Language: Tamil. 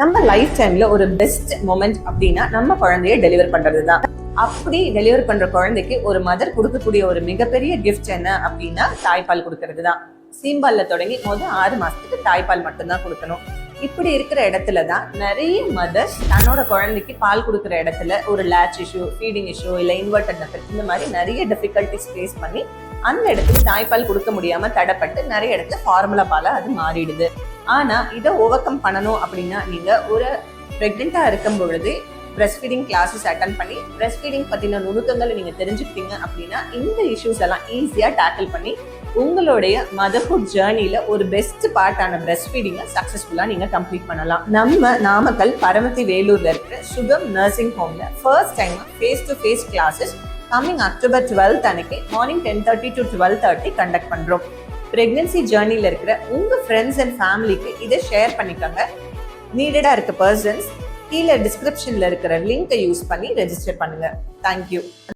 நம்ம லைஃப் டைம்ல ஒரு பெஸ்ட் மொமெண்ட் அப்படின்னா நம்ம குழந்தைய டெலிவர் பண்றது தான். அப்படி டெலிவர் பண்ற குழந்தைக்கு ஒரு மதர் கொடுக்கக்கூடிய ஒரு மிகப்பெரிய கிஃப்ட் என்ன அப்படின்னா தாய்ப்பால் கொடுக்கறது தான். சீம்பால்ல தொடங்கி 6 மாசத்துக்கு தாய்ப்பால் மட்டும்தான் கொடுக்கணும். இப்படி இருக்கிற இடத்துல தான் நிறைய மதர்ஸ் தன்னோட குழந்தைக்கு பால் கொடுக்குற இடத்துல ஒரு லேட்ச் இஷ்யூ, ஃபீடிங் இஷ்யூ, இல்லை இன்வெர்டட் நெஃபர், இந்த மாதிரி நிறைய டிஃபிகல்ட்டிஸ் ஃபேஸ் பண்ணி அந்த இடத்துக்கு தாய்ப்பால் கொடுக்க முடியாம தடப்பட்டு நிறைய இடத்துல ஃபார்முலா பாலா அது மாறிடுது. ஆனா இதை ஓவர் கம் பண்ணணும் அப்படின்னா நீங்க ஒரு பிரெக்னெண்டா இருக்கும் பொழுது பிரஸ்ட் ஃபீடிங் கிளாஸஸ் அட்டன் பண்ணி பிரஸ்ட் ஃபீடிங் பத்தின நுணுக்கங்களை நீங்க தெரிஞ்சுக்கிட்டீங்க அப்படின்னா இந்த இஷ்யூஸ் எல்லாம் ஈஸியா டேக்கிள் பண்ணி உங்களுடைய மதர்ஹுட் ஜேர்னில ஒரு பெஸ்ட் பார்ட்டான பிரஸ்ட் ஃபீடிங்கை சக்சஸ்ஃபுல்லா நீங்க கம்ப்ளீட் பண்ணலாம். நம்ம நாமக்கல் பரமத்தி வேலூர்ல இருக்கிற சுகம் நர்சிங் ஹோம்ல first time face to face classes coming October 12 அன்னைக்கு மார்னிங் 10:30 to 12:30 கண்டக்ட் பண்றோம். பிரெக்னன்சி ஜேர்னில இருக்கிற உங்க ஃப்ரெண்ட்ஸ் அண்ட் ஃபேமிலிக்கு இதை ஷேர் பண்ணிக்கோங்க. நீடடா இருக்க பர்சன்ஸ் கீழே டிஸ்கிரிப்ஷன்ல இருக்கிற லிங்கை யூஸ் பண்ணி ரெஜிஸ்டர் பண்ணுங்க. தேங்க்யூ.